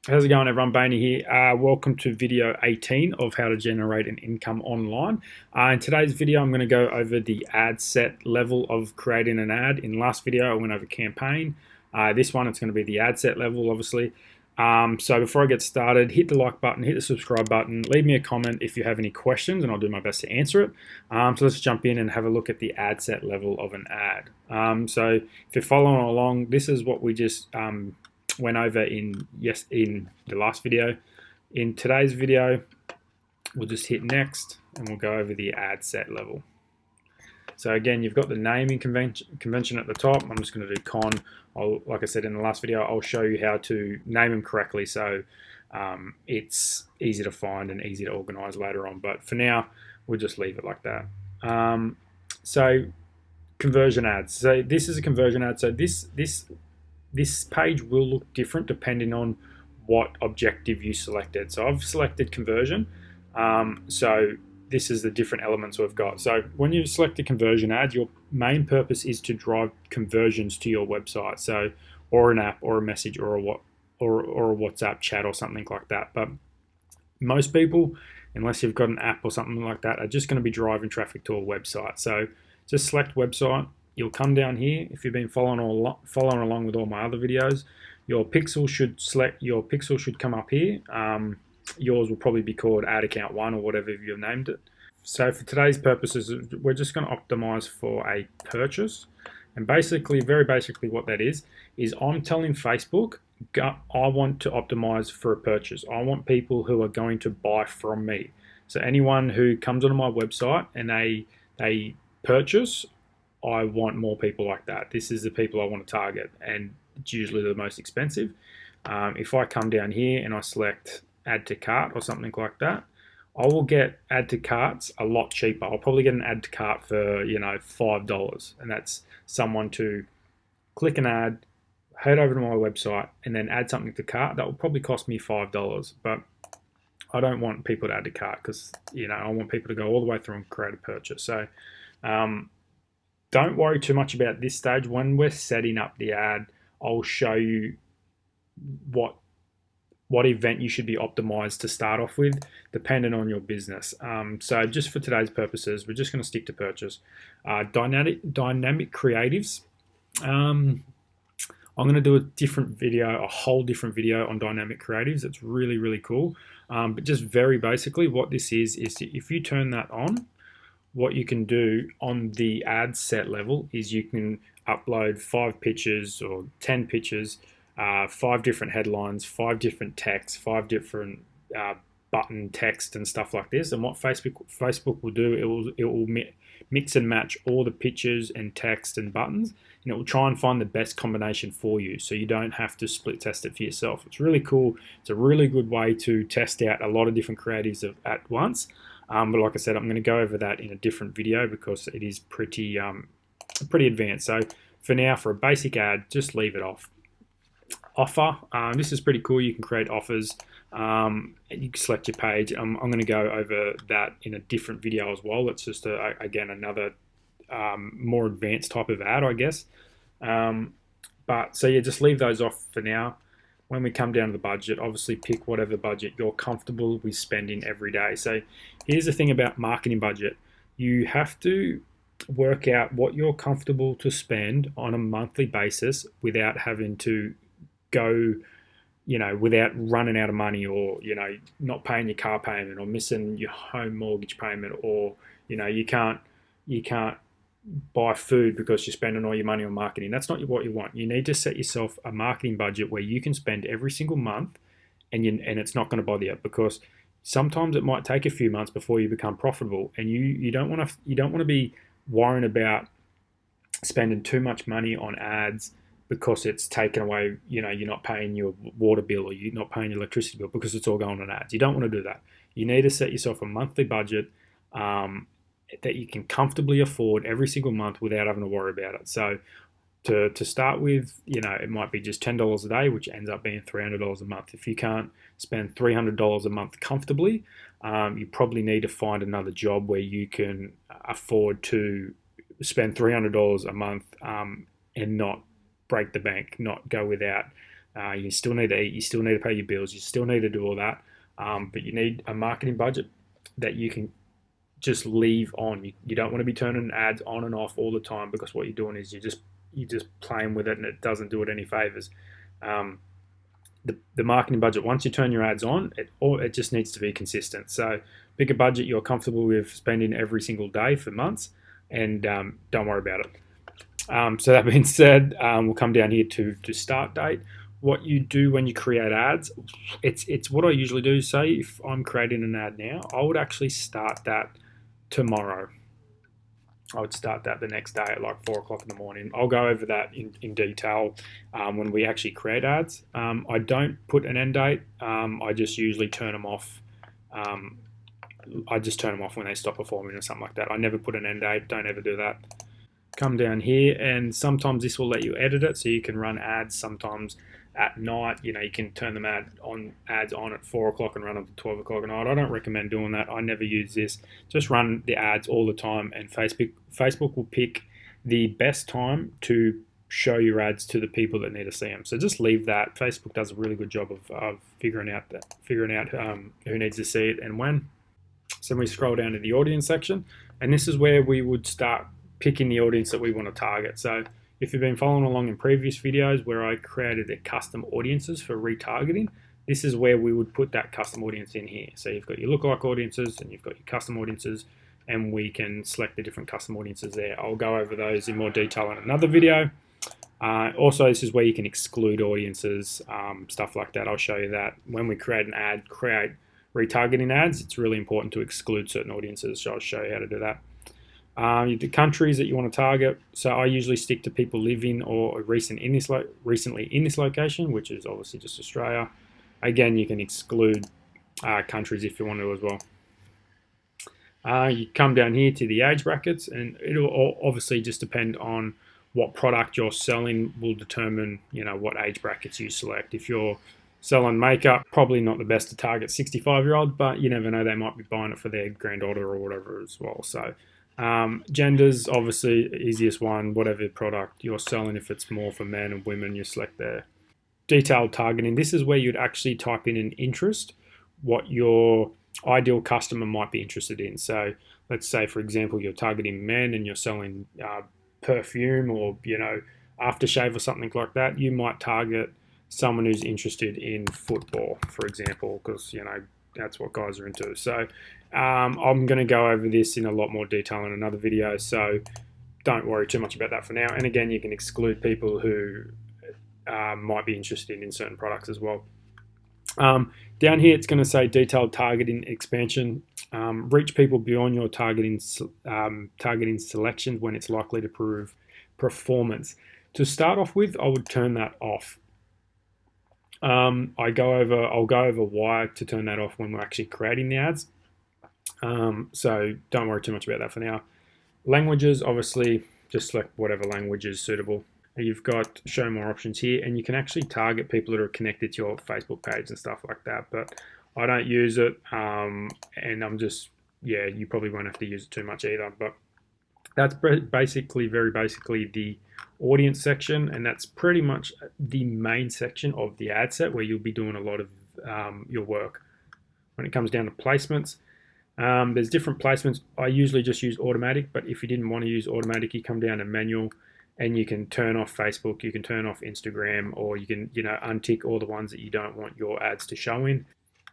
How's it going, everyone? Bainey here. Welcome to video 18 of how to generate an income online. In today's video, I'm going to go over the ad set level of creating an ad. In the last video, I went over campaign. This one, it's going to be the ad set level, obviously. So before I get started, hit the like button, hit the subscribe button, leave me a comment if you have any questions, and I'll do my best to answer it. So let's jump in and have a look at the ad set level of an ad. So if you're following along, this is what we just went over in the last video. In today's video, we'll just hit next and we'll go over the ad set level. So again, you've got the naming convention at the top. I'm just going to do con. Like I said in the last video, I'll show you how to name them correctly so it's easy to find and easy to organize later on. But for now, we'll just leave it like that. So conversion ads. So this is a conversion ad. So this page will look different depending on what objective you selected. So I've selected conversion. So this is the different elements we've got. So when you select a conversion ad, your main purpose is to drive conversions to your website. So, or an app, or a message, or a WhatsApp chat, or something like that. But most people, unless you've got an app or something like that, are just going to be driving traffic to a website. So just select website. You'll come down here. If you've been following along with all my other videos, your pixel should come up here. Yours will probably be called ad account 1 or whatever you've named it. So for today's purposes, we're just going to optimize for a purchase. And very basically what that is I'm telling Facebook, I want to optimize for a purchase. I want people who are going to buy from me. So anyone who comes onto my website and they purchase, I want more people like that. This is the people I want to target, and it's usually the most expensive. If I come down here and I select add to cart or something like that, I will get add to carts a lot cheaper. I'll probably get an add to cart for $5, and that's someone to click an ad, head over to my website, and then add something to cart. That will probably cost me $5, but I don't want people to add to cart because I want people to go all the way through and create a purchase. So don't worry too much about this stage. When we're setting up the ad, I'll show you what event you should be optimized to start off with, depending on your business. So just for today's purposes, we're just going to stick to purchase. Dynamic creatives. I'm going to do a whole different video on dynamic creatives. It's really, really cool. But just very basically what this is if you turn that on, what you can do on the ad set level is you can upload 5 pictures or 10 pictures, 5 different headlines, 5 different texts, 5 different button text and stuff like this. And what Facebook will do, it will mix and match all the pictures and text and buttons, and it will try and find the best combination for you, so you don't have to split test it for yourself. It's really cool. It's a really good way to test out a lot of different creatives at once. But like I said, I'm going to go over that in a different video because it is pretty advanced. So for now, for a basic ad, just leave it off. Offer. This is pretty cool. You can create offers. You can select your page. I'm going to go over that in a different video as well. It's just again another more advanced type of ad, I guess. But so yeah, just leave those off for now. When we come down to the budget, obviously pick whatever budget you're comfortable with spending every day. So here's the thing about marketing budget. You have to work out what you're comfortable to spend on a monthly basis without having to go, without running out of money, or, not paying your car payment, or missing your home mortgage payment, or, you can't buy food because you're spending all your money on marketing. That's not what you want. You need to set yourself a marketing budget where you can spend every single month, and it's not going to bother you, because sometimes it might take a few months before you become profitable, and you don't want to be worrying about spending too much money on ads because it's taken away. You're not paying your water bill, or you're not paying your electricity bill because it's all going on ads. You don't want to do that. You need to set yourself a monthly budget that you can comfortably afford every single month without having to worry about it. So to start with, it might be just $10 a day, which ends up being $300 a month. If you can't spend $300 a month comfortably, you probably need to find another job where you can afford to spend $300 a month and not break the bank, not go without You still need to eat, you still need to pay your bills, you still need to do all that. But you need a marketing budget that you can just leave on. You don't want to be turning ads on and off all the time, because what you're doing is you're just playing with it, and it doesn't do it any favors. The marketing budget, once you turn your ads on, it just needs to be consistent. So pick a budget you're comfortable with spending every single day for months, and don't worry about it. So that being said, we'll come down here to start date. What you do when you create ads, it's what I usually do. Say if I'm creating an ad now, I would actually start that tomorrow. I would start that the next day at like 4 o'clock in the morning. I'll go over that in detail when we actually create ads. I don't put an end date. I just usually turn them off. I just turn them off when they stop performing or something like that. I never put an end date. Don't ever do that. Come down here, and sometimes this will let you edit it, so you can run ads sometimes at night. You can turn them ads on at 4 o'clock and run them to 12 o'clock at night. I don't recommend doing that. I never use this. Just run the ads all the time, and Facebook will pick the best time to show your ads to the people that need to see them. So just leave that. Facebook does a really good job of figuring out who needs to see it and when. So we scroll down to the audience section, and this is where we would start picking the audience that we want to target. So if you've been following along in previous videos where I created the custom audiences for retargeting, this is where we would put that custom audience in here. So you've got your lookalike audiences and you've got your custom audiences, and we can select the different custom audiences there. I'll go over those in more detail in another video. Also, this is where you can exclude audiences, stuff like that. I'll show you that. When we create an ad, create retargeting ads, it's really important to exclude certain audiences, so I'll show you how to do that. The countries that you want to target. So I usually stick to people living or recently in this location, which is obviously just Australia. Again, you can exclude countries if you want to as well. You come down here to the age brackets, and it'll obviously just depend on what product you're selling will determine what age brackets you select. If you're selling makeup, probably not the best to target 65-year-olds, but you never know, they might be buying it for their granddaughter or whatever as well. So genders, obviously easiest one. Whatever product you're selling, if it's more for men and women, you select there. Detailed targeting, this is where you'd actually type in an interest, what your ideal customer might be interested in. So let's say, for example, you're targeting men and you're selling perfume or aftershave or something like that. You might target someone who's interested in football, for example, because that's what guys are into. So I'm going to go over this in a lot more detail in another video, so don't worry too much about that for now. And again, you can exclude people who might be interested in certain products as well. Down here, it's going to say detailed targeting expansion. Reach people beyond your targeting selections when it's likely to prove performance. To start off with, I would turn that off. I'll go over why to turn that off when we're actually creating the ads. So don't worry too much about that for now. Languages, obviously, just select whatever language is suitable. You've got show more options here, and you can actually target people that are connected to your Facebook page and stuff like that. But I don't use it, and I'm just, you probably won't have to use it too much either. But that's very basically the audience section, and that's pretty much the main section of the ad set where you'll be doing a lot of your work. When it comes down to placements, there's different placements. I usually just use automatic, but if you didn't want to use automatic, you come down to manual, and you can turn off Facebook, you can turn off Instagram, or you can untick all the ones that you don't want your ads to show in.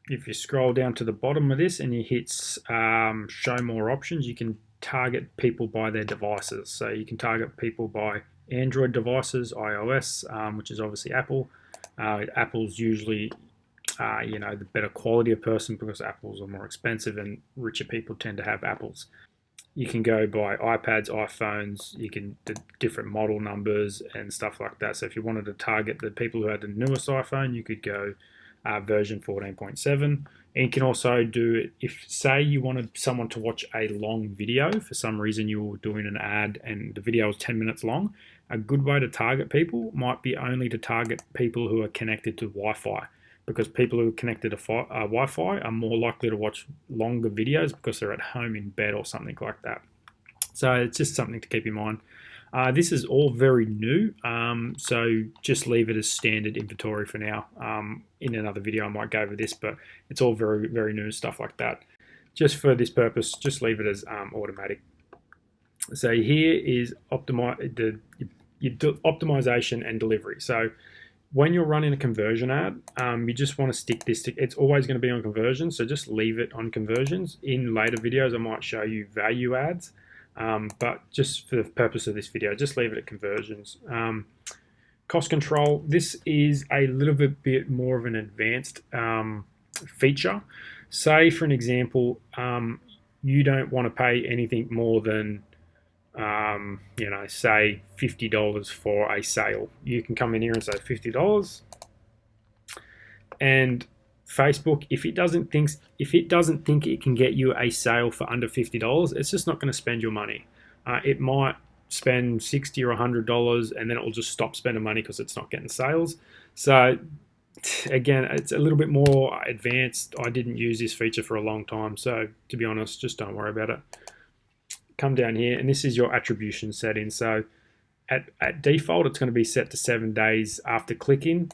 If you scroll down to the bottom of this and you hit show more options, you can target people by their devices. So you can target people by Android devices, iOS, which is obviously Apple. Apple's usually the better quality of person, because Apples are more expensive and richer people tend to have Apples. You can go by iPads, iPhones, you can do different model numbers and stuff like that. So if you wanted to target the people who had the newest iPhone, you could go version 14.7. And you can also do it if, say, you wanted someone to watch a long video. For some reason you were doing an ad and the video was 10 minutes long. A good way to target people might be only to target people who are connected to Wi-Fi, because people who are connected to Wi-Fi are more likely to watch longer videos because they're at home in bed or something like that. So it's just something to keep in mind. This is all very new, so just leave it as standard inventory for now. In another video I might go over this, but it's all very, very new stuff like that. Just for this purpose, just leave it as automatic. So here is optimization and delivery. So when you're running a conversion ad, you just want to stick this to, it's always going to be on conversions, so just leave it on conversions. In later videos I might show you value ads, but just for the purpose of this video, just leave it at conversions. Cost control, this is a little bit more of an advanced feature. Say for an example, you don't want to pay anything more than say $50 for a sale. You can come in here and say $50, and Facebook, if it doesn't think it can get you a sale for under $50, it's just not going to spend your money. It might spend $60 or $100, and then it will just stop spending money because it's not getting sales. So again, it's a little bit more advanced. I didn't use this feature for a long time, so to be honest, just don't worry about it. Come down here, and this is your attribution setting. So at default, it's going to be set to 7 days after clicking.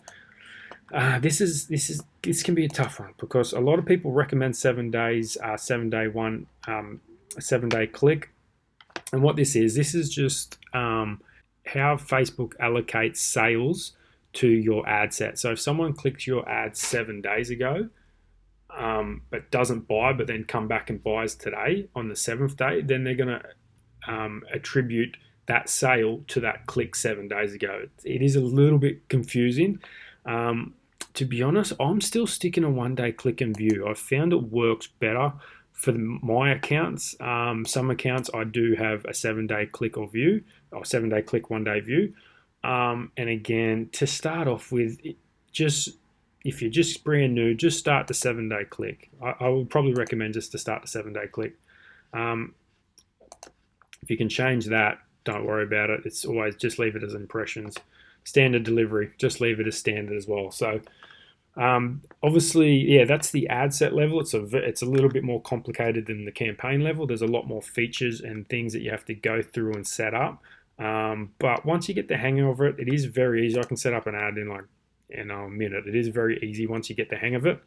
This can be a tough one because a lot of people recommend 7 days, 7-day one, a 7-day click. And what this is just how Facebook allocates sales to your ad set. So if someone clicks your ad 7 days ago, but doesn't buy, but then come back and buys today on the 7th day, then they're going to attribute that sale to that click 7 days ago. It is a little bit confusing. To be honest, I'm still sticking a 1-day click and view. I've found it works better for my accounts. Some accounts I do have a 7-day click or view, or 7-day click, 1-day view. And again, to start off with, if you're just brand new, just start the 7-day click. I would probably recommend just to start the 7-day click. If you can change that, don't worry about it. It's always just leave it as impressions. Standard delivery, just leave it as standard as well. So obviously, yeah, that's the ad set level. It's a little bit more complicated than the campaign level. There's a lot more features and things that you have to go through and set up. But once you get the hang of it, it is very easy. I can set up an ad in a minute. It is very easy once you get the hang of it.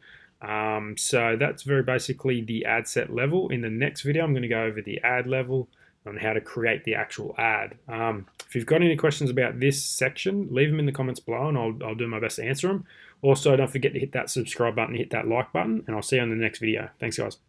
So that's very basically the ad set level. In the next video, I'm going to go over the ad level on how to create the actual ad. If you've got any questions about this section, leave them in the comments below and I'll do my best to answer them. Also, don't forget to hit that subscribe button, hit that like button, and I'll see you on the next video. Thanks, guys.